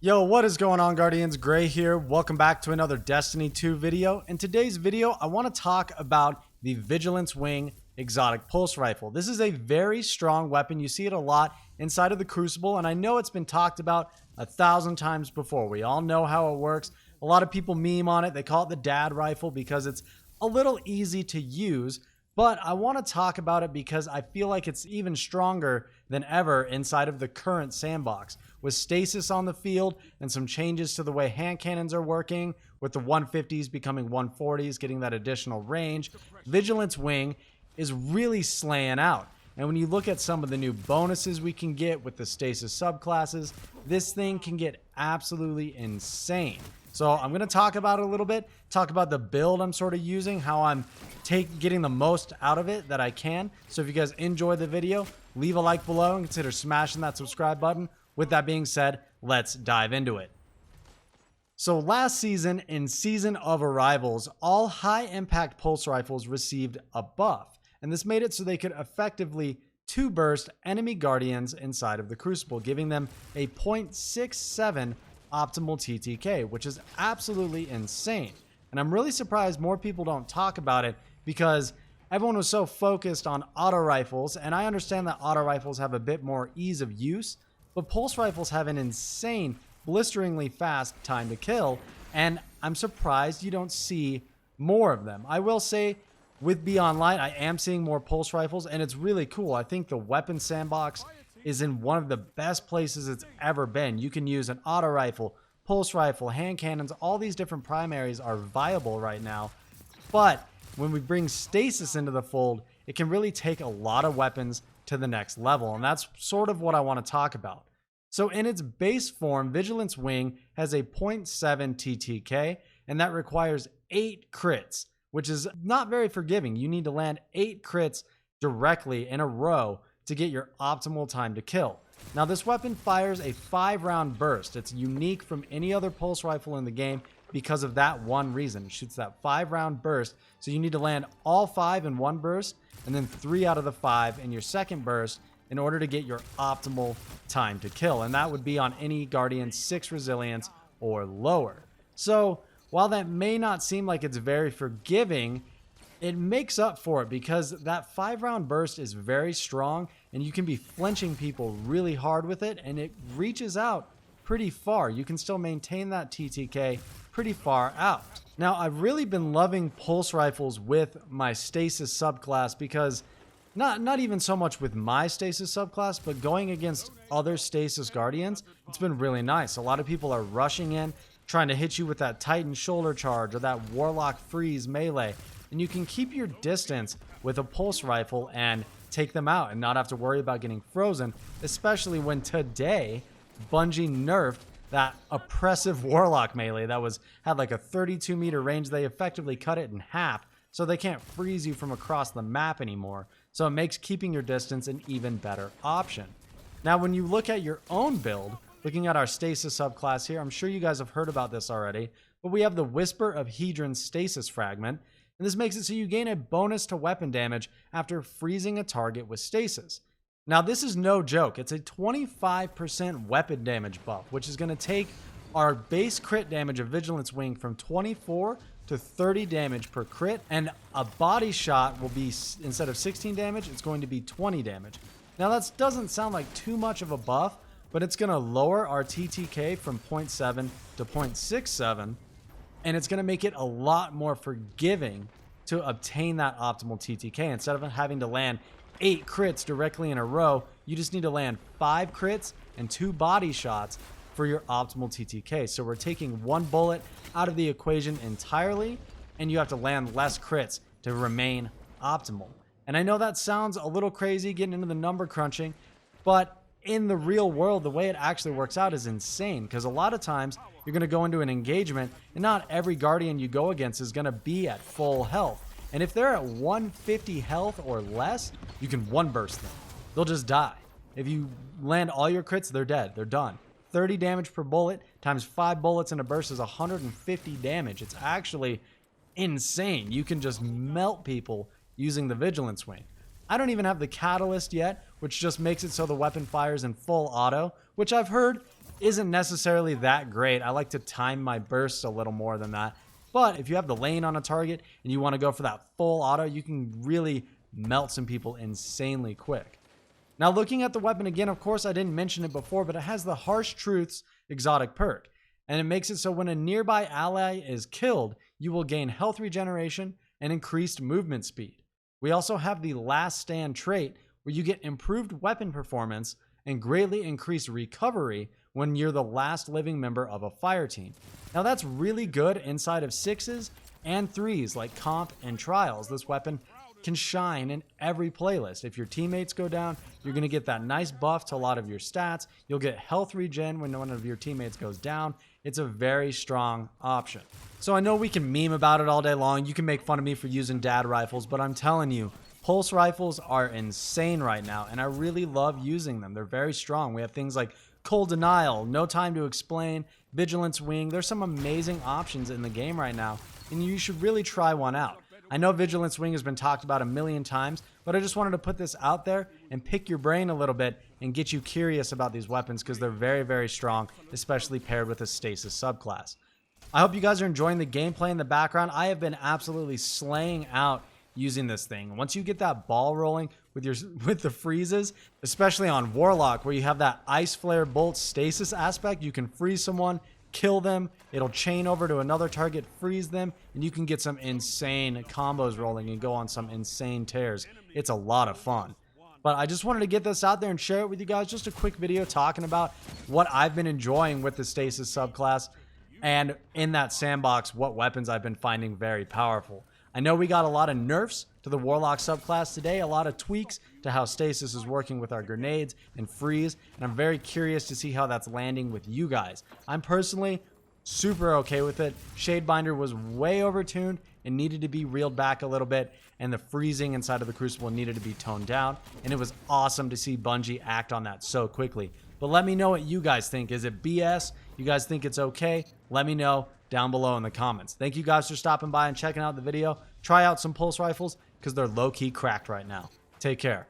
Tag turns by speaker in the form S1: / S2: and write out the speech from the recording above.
S1: Yo, what is going on, Guardians? Gray here. Welcome back to another Destiny 2 video. In today's video, I want to talk about the Vigilance Wing Exotic Pulse Rifle. This is a very strong weapon. You see it a lot inside of the Crucible, and I know it's been talked about 1,000 times before. We all know how it works. A lot of people meme on it. They call it the dad rifle because it's a little easy to use, but I want to talk about it because I feel like it's even stronger than ever inside of the current sandbox. With Stasis on the field and some changes to the way hand cannons are working, with the 150s becoming 140s, getting that additional range, Vigilance Wing is really slaying out. And when you look at some of the new bonuses we can get with the Stasis subclasses, this thing can get absolutely insane. So I'm going to talk about it a little bit, talk about the build I'm sort of using, how I'm getting the most out of it that I can. So if you guys enjoy the video, leave a like below and consider smashing that subscribe button. With that being said, let's dive into it. So last season, in Season of Arrivals, all high-impact pulse rifles received a buff, and this made it so they could effectively two-burst enemy guardians inside of the Crucible, giving them a 0.67 optimal TTK, which is absolutely insane. And I'm really surprised more people don't talk about it because everyone was so focused on auto rifles, and I understand that auto rifles have a bit more ease of use, but pulse rifles have an insane, blisteringly fast time to kill, and I'm surprised you don't see more of them. I will say, with Beyond Light, I am seeing more pulse rifles, and it's really cool. I think the weapon sandbox is in one of the best places it's ever been. You can use an auto rifle, pulse rifle, hand cannons, all these different primaries are viable right now. But when we bring Stasis into the fold, it can really take a lot of weapons to the next level, and that's sort of what I want to talk about. So in its base form, Vigilance Wing has a 0.7 TTK, and that requires 8 crits, which is not very forgiving. You need to land 8 crits directly in a row to get your optimal time to kill. Now this weapon fires a 5-round burst. It's unique from any other pulse rifle in the game because of that one reason. It shoots that 5-round burst, so you need to land all 5 in one burst, and then 3 out of the 5 in your second burst in order to get your optimal time to kill. And that would be on any Guardian 6 resilience or lower. So while that may not seem like it's very forgiving, it makes up for it because that 5-round burst is very strong and you can be flinching people really hard with it, and it reaches out pretty far. You can still maintain that TTK pretty far out. Now, I've really been loving pulse rifles with my Stasis subclass because not even so much with my Stasis subclass, but going against other Stasis Guardians, it's been really nice. A lot of people are rushing in, trying to hit you with that Titan shoulder charge or that Warlock freeze melee, and you can keep your distance with a pulse rifle and take them out and not have to worry about getting frozen, especially when today Bungie nerfed that oppressive Warlock melee that had like a 32-meter range. They effectively cut it in half, so they can't freeze you from across the map anymore. So it makes keeping your distance an even better option. Now, when you look at your own build, looking at our Stasis subclass here, I'm sure you guys have heard about this already, but we have the Whisper of Hedrons Stasis Fragment, and this makes it so you gain a bonus to weapon damage after freezing a target with Stasis. Now, this is no joke. It's a 25% weapon damage buff, which is going to take our base crit damage of Vigilance Wing from 24 to 30 damage per crit, and a body shot will be, instead of 16 damage, it's going to be 20 damage. Now, that doesn't sound like too much of a buff, but it's going to lower our TTK from 0.7 to 0.67, and it's going to make it a lot more forgiving to obtain that optimal TTK. Instead of having to land 8 crits directly in a row, you just need to land 5 crits and 2 body shots for your optimal TTK. So we're taking 1 bullet out of the equation entirely, and you have to land less crits to remain optimal. And I know that sounds a little crazy getting into the number crunching, but in the real world, the way it actually works out is insane, because a lot of times you're going to go into an engagement and not every Guardian you go against is going to be at full health. And if they're at 150 health or less, you can one burst them. They'll just die. If you land all your crits, they're dead. They're done. 30 damage per bullet times 5 bullets in a burst is 150 damage. It's actually insane. You can just melt people using the Vigilance Wing. I don't even have the Catalyst yet, which just makes it so the weapon fires in full auto, which I've heard isn't necessarily that great. I like to time my bursts a little more than that. But if you have the lane on a target and you want to go for that full auto, you can really melt some people insanely quick. Now, looking at the weapon again, of course, I didn't mention it before, but it has the Harsh Truths exotic perk. And it makes it so when a nearby ally is killed, you will gain health regeneration and increased movement speed. We also have the Last Stand trait, where you get improved weapon performance and greatly increased recovery when you're the last living member of a fire team. Now that's really good inside of 6s and 3s like Comp and Trials. This weapon can shine in every playlist. If your teammates go down, you're going to get that nice buff to a lot of your stats. You'll get health regen when one of your teammates goes down. It's a very strong option. So I know we can meme about it all day long. You can make fun of me for using dad rifles, but I'm telling you, pulse rifles are insane right now, and I really love using them. They're very strong. We have things like Cold Denial, No Time to Explain, Vigilance Wing. There's some amazing options in the game right now, and you should really try one out. I know Vigilance Wing has been talked about a million times, but I just wanted to put this out there and pick your brain a little bit and get you curious about these weapons because they're very, very strong, especially paired with a Stasis subclass. I hope you guys are enjoying the gameplay in the background. I have been absolutely slaying out using this thing. Once you get that ball rolling with the freezes, especially on Warlock, where you have that Ice Flare Bolt Stasis aspect, you can freeze someone, kill them, it'll chain over to another target, freeze them, and you can get some insane combos rolling and go on some insane tears. It's a lot of fun. But I just wanted to get this out there and share it with you guys. Just a quick video talking about what I've been enjoying with the Stasis subclass, and in that sandbox, what weapons I've been finding very powerful. I know we got a lot of nerfs to the Warlock subclass today, a lot of tweaks to how Stasis is working with our grenades and freeze, and I'm very curious to see how that's landing with you guys. I'm personally super okay with it. Shadebinder was way overtuned and needed to be reeled back a little bit, and the freezing inside of the Crucible needed to be toned down, and it was awesome to see Bungie act on that so quickly. But let me know what you guys think. Is it BS? You guys think it's okay? Let me know down below in the comments. Thank you guys for stopping by and checking out the video. Try out some pulse rifles because they're low-key cracked right now. Take care.